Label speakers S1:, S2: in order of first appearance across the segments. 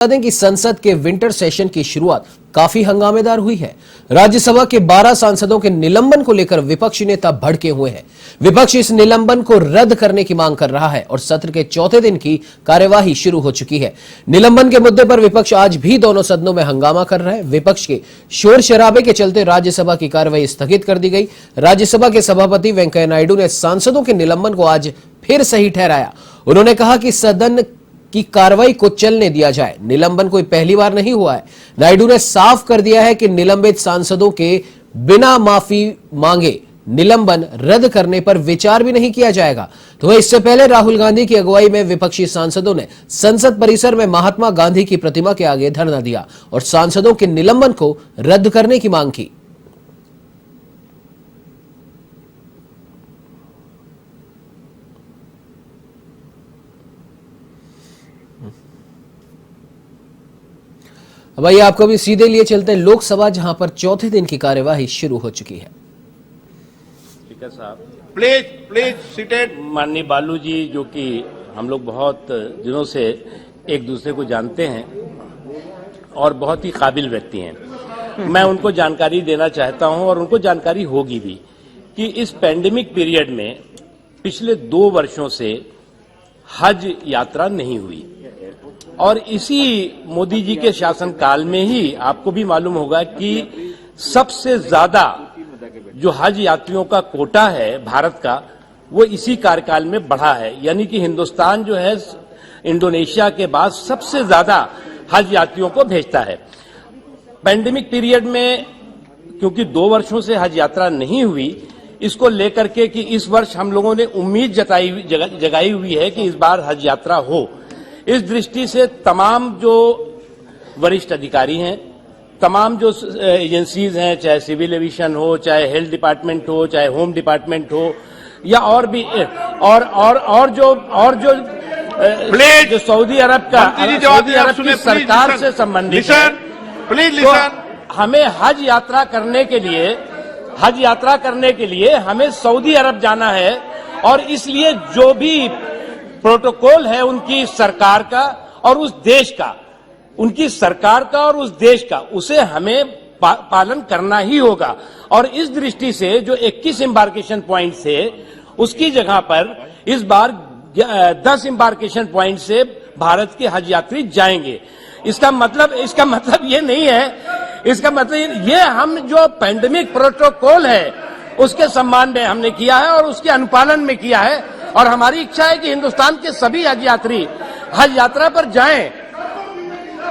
S1: बता दें कि संसद के विंटर सेशन की शुरुआत काफी हंगामेदार हुई है। राज्यसभा के 12 सांसदों के निलंबन को लेकर विपक्षी नेता भड़के हुए हैं। विपक्ष इस निलंबन को रद्द करने की मांग कर रहा है और सत्र के चौथे दिन की कार्यवाही शुरू हो चुकी है। निलंबन के मुद्दे पर विपक्ष आज भी दोनों सदनों में हंगामा कर रहा है। विपक्ष के शोर शराबे के चलते राज्यसभा की कार्यवाही स्थगित कर दी गई। राज्यसभा के सभापति वेंकैया नायडू ने सांसदों के निलंबन को आज फिर सही ठहराया। उन्होंने कहा कि सदन की कार्रवाई को चलने दिया जाए। निलंबन कोई पहली बार नहीं हुआ है। नायडू ने साफ कर दिया है कि निलंबित सांसदों के बिना माफी मांगे निलंबन रद्द करने पर विचार भी नहीं किया जाएगा। तो इससे पहले राहुल गांधी की अगुवाई में विपक्षी सांसदों ने संसद परिसर में महात्मा गांधी की प्रतिमा के आगे धरना दिया और सांसदों के निलंबन को रद्द करने की मांग की। अब आइए आपको भी सीधे लिए चलते हैं लोकसभा, जहां पर चौथे दिन की कार्यवाही शुरू हो चुकी है।
S2: स्पीकर साहब प्लीज सीटेड। माननीय बालू जी, जो कि हम लोग बहुत दिनों से एक दूसरे को जानते हैं और बहुत ही काबिल व्यक्ति हैं, मैं उनको जानकारी देना चाहता हूं और उनको जानकारी होगी भी कि इस पैंडेमिक पीरियड में पिछले 2 वर्षों से हज यात्रा नहीं हुई और इसी मोदी जी के शासनकाल में ही आपको भी मालूम होगा कि सबसे ज्यादा जो हज यात्रियों का कोटा है भारत का, वो इसी कार्यकाल में बढ़ा है। यानी कि हिंदुस्तान जो है इंडोनेशिया के बाद सबसे ज्यादा हज यात्रियों को भेजता है। पैंडेमिक पीरियड में क्योंकि 2 वर्षों से हज यात्रा नहीं हुई, इसको लेकर के कि इस वर्ष हम लोगों ने उम्मीद जगाई हुई है कि इस बार हज यात्रा हो। इस दृष्टि से तमाम जो वरिष्ठ अधिकारी हैं, तमाम जो एजेंसीज हैं, चाहे सिविल एविएशन हो, चाहे हेल्थ डिपार्टमेंट हो, चाहे होम डिपार्टमेंट हो, या और भी और जो सऊदी अरब की सरकार से संबंधित है, तो हमें हज यात्रा करने के लिए हमें सऊदी अरब जाना है और इसलिए जो भी प्रोटोकॉल है उनकी सरकार का और उस देश का, उनकी सरकार का और उस देश का, उसे हमें पालन करना ही होगा। और इस दृष्टि से जो 21 एम्बार्केशन पॉइंट थे, उसकी जगह पर इस बार 10 एम्बार्केशन पॉइंट से भारत के हज यात्री जाएंगे। इसका मतलब ये नहीं है, इसका मतलब ये हम जो पैंडेमिक प्रोटोकॉल है उसके सम्मान में हमने किया है और उसके अनुपालन में किया है और हमारी इच्छा है कि हिंदुस्तान के सभी हज यात्री हज यात्रा पर जाएं।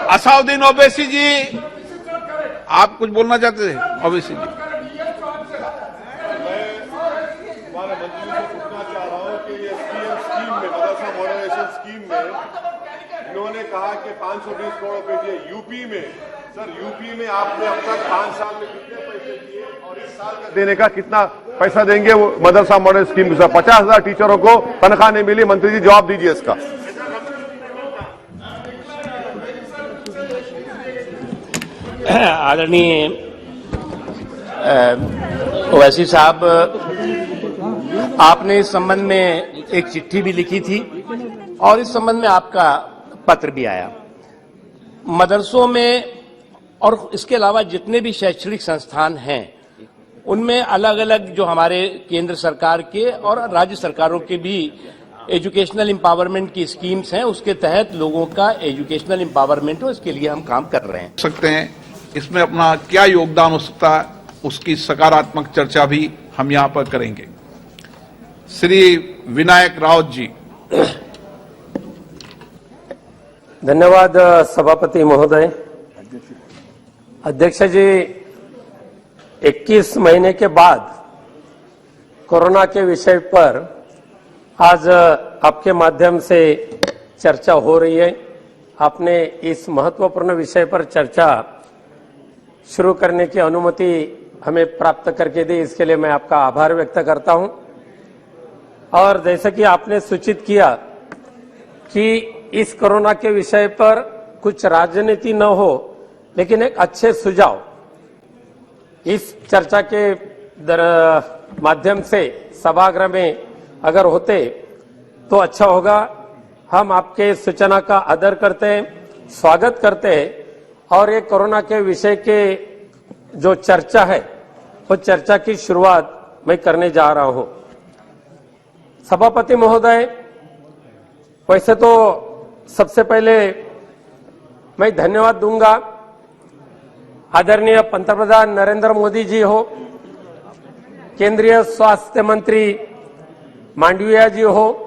S3: असाउद्दीन ओवैसी जी, आप कुछ बोलना चाहते थे? ओवैसी जी,
S4: हमारे मंत्री से पूछना चाह रहा हूं कि ये स्कीम में, मदरसा मॉडर्नाइजेशन स्कीम में इन्होंने कहा कि 520 करोड़ रुपए यूपी में। सर, यूपी में आपने अब तक 5 साल में कितने पैसे दिए और इस साल का देने का कितना पैसा देंगे वो मदरसा मॉडल स्कीम से? 50,000 टीचरों को तनख्वाह नहीं मिली। मंत्री जी जवाब दीजिए इसका।
S2: आदरणीय ओवैसी साहब, आपने इस संबंध में एक चिट्ठी भी लिखी थी और इस संबंध में आपका पत्र भी आया। मदरसों में और इसके अलावा जितने भी शैक्षणिक संस्थान हैं, उनमें अलग अलग जो हमारे केंद्र सरकार के और राज्य सरकारों के भी एजुकेशनल एम्पावरमेंट की स्कीम्स हैं, उसके तहत लोगों का एजुकेशनल एम्पावरमेंट हो, इसके लिए हम काम कर रहे हैं।
S3: सकते हैं इसमें अपना क्या योगदान हो सकता है, उसकी सकारात्मक चर्चा भी हम यहां पर करेंगे। श्री विनायक राउत जी।
S5: धन्यवाद सभापति महोदय। अध्यक्ष जी, 21 महीने के बाद कोरोना के विषय पर आज आपके माध्यम से चर्चा हो रही है। आपने इस महत्वपूर्ण विषय पर चर्चा शुरू करने की अनुमति हमें प्राप्त करके दी, इसके लिए मैं आपका आभार व्यक्त करता हूं। और जैसे कि आपने सूचित किया कि इस कोरोना के विषय पर कुछ राजनीति न हो, लेकिन एक अच्छे सुझाव इस चर्चा के माध्यम से सभागृह में अगर होते तो अच्छा होगा। हम आपके सूचना का आदर करते हैं स्वागत करते हैं और ये कोरोना के विषय के जो चर्चा है वो चर्चा की शुरुआत मैं करने जा रहा हूं। सभापति महोदय, वैसे तो सबसे पहले मैं धन्यवाद दूंगा आदरणीय पंतप्रधान नरेंद्र मोदी जी हो, केंद्रीय स्वास्थ्य मंत्री मांडविया जी हो,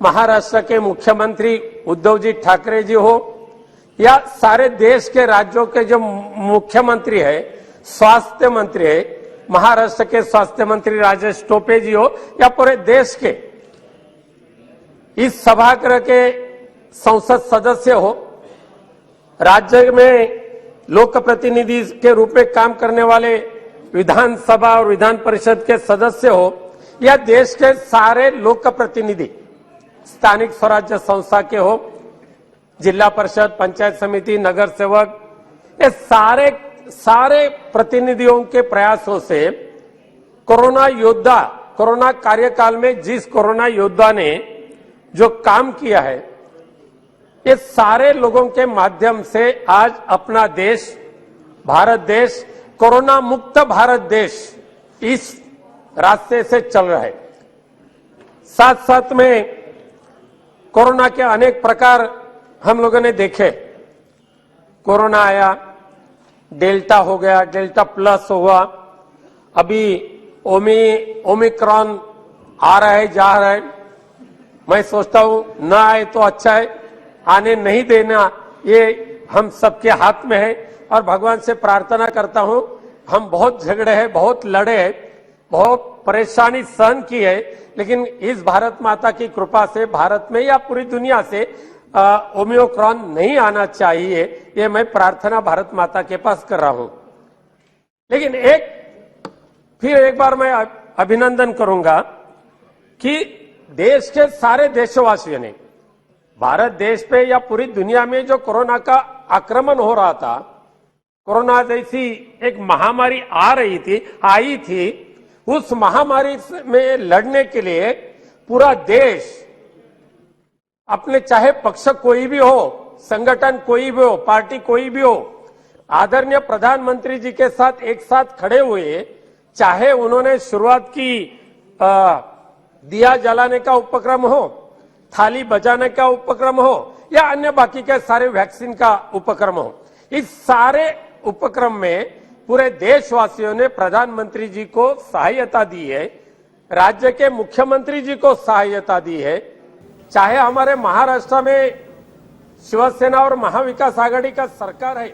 S5: महाराष्ट्र के मुख्यमंत्री उद्धव जी ठाकरे जी हो, या सारे देश के राज्यों के जो मुख्यमंत्री है, स्वास्थ्य मंत्री है, महाराष्ट्र के स्वास्थ्य मंत्री राजेश टोपे जी हो, या पूरे देश के इस सभागृह के संसद सदस्य हो, राज्य में लोक प्रतिनिधि के रूप में काम करने वाले विधानसभा और विधान परिषद के सदस्य हो, या देश के सारे लोक प्रतिनिधि स्थानिक स्वराज्य संस्था के हो, जिला परिषद, पंचायत समिति, नगर सेवक, ये सारे प्रतिनिधियों के प्रयासों से कोरोना कार्यकाल में जिस कोरोना योद्धा ने जो काम किया है, ये सारे लोगों के माध्यम से आज अपना देश, भारत देश, कोरोना मुक्त भारत देश इस रास्ते से चल रहा है। साथ साथ में कोरोना के अनेक प्रकार हम लोगों ने देखे। कोरोना आया, डेल्टा हो गया, डेल्टा प्लस हुआ, अभी ओमिक्रॉन आ रहा है, जा रहा है। मैं सोचता हूं ना आए तो अच्छा है, आने नहीं देना ये हम सबके हाथ में है, और भगवान से प्रार्थना करता हूं, हम बहुत झगड़े हैं, बहुत लड़े हैं, बहुत परेशानी सहन की है, लेकिन इस भारत माता की कृपा से भारत में या पूरी दुनिया से ओमिक्रॉन नहीं आना चाहिए, ये मैं प्रार्थना भारत माता के पास कर रहा हूं। लेकिन फिर एक बार मैं अभिनंदन करूंगा कि देश के सारे देशवासियों ने भारत देश पे या पूरी दुनिया में जो कोरोना का आक्रमण हो रहा था, कोरोना जैसी एक महामारी आई थी, उस महामारी में लड़ने के लिए पूरा देश अपने, चाहे पक्ष कोई भी हो, संगठन कोई भी हो, पार्टी कोई भी हो, आदरणीय प्रधानमंत्री जी के साथ एक साथ खड़े हुए, चाहे उन्होंने शुरुआत की दिया जलाने का उपक्रम हो, थाली बजाने का उपक्रम हो, या अन्य बाकी के सारे वैक्सीन का उपक्रम हो, इस सारे उपक्रम में पूरे देशवासियों ने प्रधानमंत्री जी को सहायता दी है, राज्य के मुख्यमंत्री जी को सहायता दी है। चाहे हमारे महाराष्ट्र में शिवसेना और महाविकास आघाड़ी का सरकार है,